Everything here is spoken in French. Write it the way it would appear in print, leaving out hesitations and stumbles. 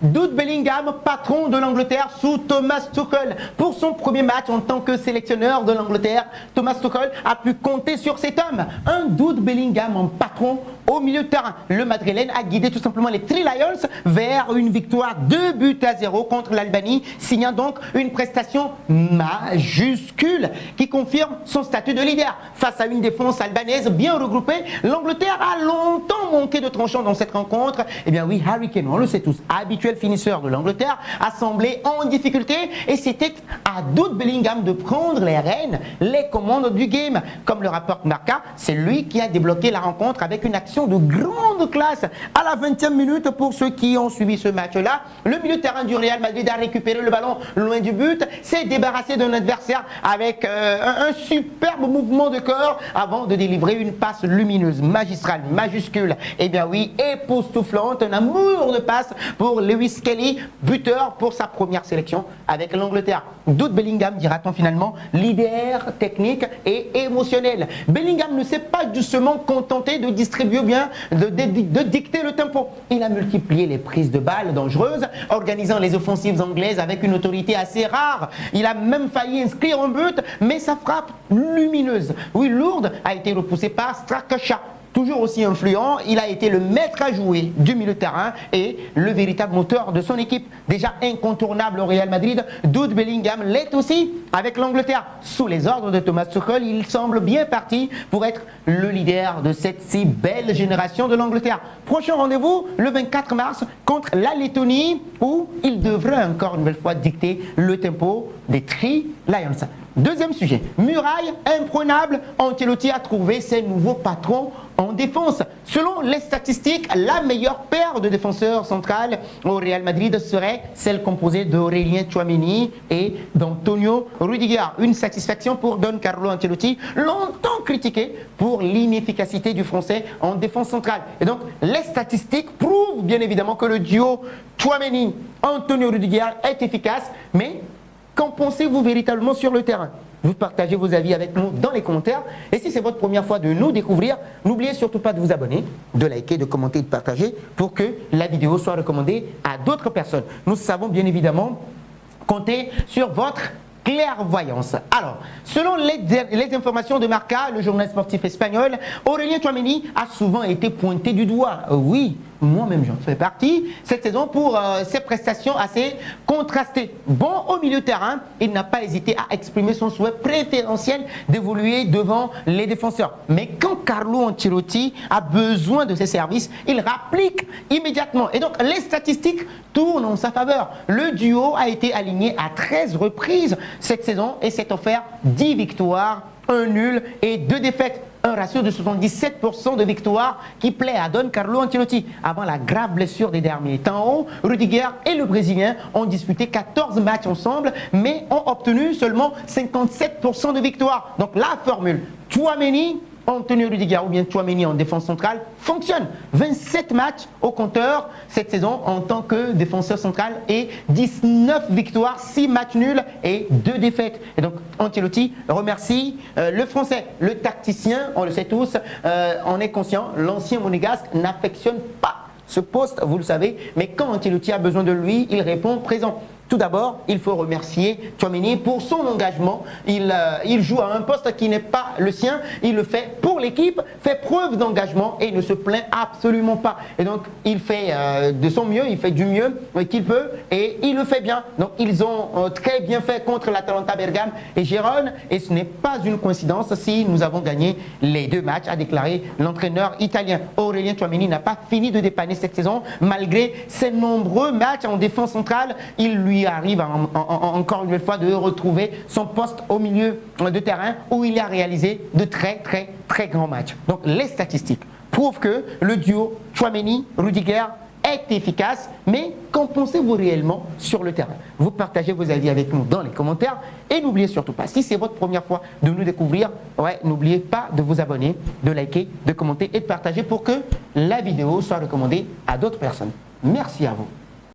Jude Bellingham, patron de l'Angleterre sous Thomas Tuchel. Pour son premier match en tant que sélectionneur de l'Angleterre, Thomas Tuchel a pu compter sur cet homme. Un Jude Bellingham en patron au milieu de terrain. Le Madrilène a guidé tout simplement les Three Lions vers une victoire 2-0 contre l'Albanie, signant donc une prestation majuscule qui confirme son statut de leader. Face à une défense albanaise bien regroupée, l'Angleterre a longtemps manqué de tranchant dans cette rencontre. Eh bien oui, Harry Kane, on le sait tous, habituel finisseur de l'Angleterre, a semblé en difficulté et c'était à Jude Bellingham de prendre les rênes, les commandes du game. Comme le rapporte Marca, c'est lui qui a débloqué la rencontre avec une action de grande classe. À la 20e minute, pour ceux qui ont suivi ce match-là, le milieu de terrain du Real Madrid a récupéré le ballon loin du but, s'est débarrassé d'un adversaire avec un superbe mouvement de corps avant de délivrer une passe lumineuse, magistrale, majuscule. Eh bien oui, époustouflante, un amour de passe pour Lewis Kelly, buteur pour sa première sélection avec l'Angleterre. Jude Bellingham, dira-t-on finalement, leader technique et émotionnel. Bellingham ne s'est pas doucement contenté de distribuer bien, de dicter le tempo. Il a multiplié les prises de balles dangereuses, organisant les offensives anglaises avec une autorité assez rare. Il a même failli inscrire un but, mais sa frappe lumineuse, oui lourde, a été repoussée par Strakosha. Toujours aussi influent, il a été le maître à jouer du milieu de terrain et le véritable moteur de son équipe. Déjà incontournable au Real Madrid, Jude Bellingham l'est aussi avec l'Angleterre. Sous les ordres de Thomas Tuchel, il semble bien parti pour être le leader de cette si belle génération de l'Angleterre. Prochain rendez-vous le 24 mars contre la Lettonie où il devrait encore une nouvelle fois dicter le tempo des Three Lions. Deuxième sujet, muraille imprenable, Ancelotti a trouvé ses nouveaux patrons en défense. Selon les statistiques, la meilleure paire de défenseurs centrales au Real Madrid serait celle composée d'Aurélien Tchouaméni et d'Antonio Rudiger. Une satisfaction pour Don Carlo Ancelotti, longtemps critiqué pour l'inefficacité du Français en défense centrale. Et donc, les statistiques prouvent bien évidemment que le duo Tchouaméni-Antonio Rudiger est efficace, mais qu'en pensez-vous véritablement sur le terrain? Vous partagez vos avis avec nous dans les commentaires. Et si c'est votre première fois de nous découvrir, n'oubliez surtout pas de vous abonner, de liker, de commenter, de partager pour que la vidéo soit recommandée à d'autres personnes. Nous savons bien évidemment compter sur votre clairvoyance. Alors, selon les informations de Marca, le journal sportif espagnol, Aurélien Tchouaméni a souvent été pointé du doigt. Oui, moi-même j'en fais partie cette saison pour ses prestations assez contrastées. Bon au milieu de terrain, il n'a pas hésité à exprimer son souhait préférentiel d'évoluer devant les défenseurs. Mais quand Carlo Ancelotti a besoin de ses services, il rapplique immédiatement. Et donc les statistiques tournent en sa faveur. Le duo a été aligné à 13 reprises cette saison et s'est offert 10 victoires, 1 nul et 2 défaites. Un ratio de 77% de victoires qui plaît à Don Carlo Ancelotti. Avant la grave blessure des derniers temps, Rudiger et le Brésilien ont disputé 14 matchs ensemble, mais ont obtenu seulement 57% de victoires. Donc la formule Tchouaméni, Antonio Rudiger ou bien Tchouaméni en défense centrale fonctionne. 27 matchs au compteur cette saison en tant que défenseur central et 19 victoires, 6 matchs nuls et 2 défaites. Et donc Ancelotti remercie le Français, le tacticien, on le sait tous, on est conscient, l'ancien monégasque n'affectionne pas ce poste, vous le savez, mais quand Ancelotti a besoin de lui, il répond présent. Tout d'abord, il faut remercier Tchouaméni pour son engagement. Il joue à un poste qui n'est pas le sien. Il le fait pour l'équipe, fait preuve d'engagement et ne se plaint absolument pas. Et donc, il fait de son mieux, il fait du mieux qu'il peut et il le fait bien. Donc, ils ont très bien fait contre l'Atalanta Bergame et Gérone. Et ce n'est pas une coïncidence si nous avons gagné les 2 matchs, a déclaré l'entraîneur italien. Aurélien Tchouaméni n'a pas fini de dépanner cette saison. Malgré ses nombreux matchs en défense centrale, il lui arrive encore une fois de retrouver son poste au milieu de terrain où il a réalisé de très grands matchs. Donc les statistiques prouvent que le duo Tchouaméni-Rudiger est efficace, mais qu'en pensez-vous réellement sur le terrain? Vous partagez vos avis avec nous dans les commentaires et n'oubliez surtout pas, si c'est votre première fois de nous découvrir, n'oubliez pas de vous abonner, de liker, de commenter et de partager pour que la vidéo soit recommandée à d'autres personnes. Merci à vous.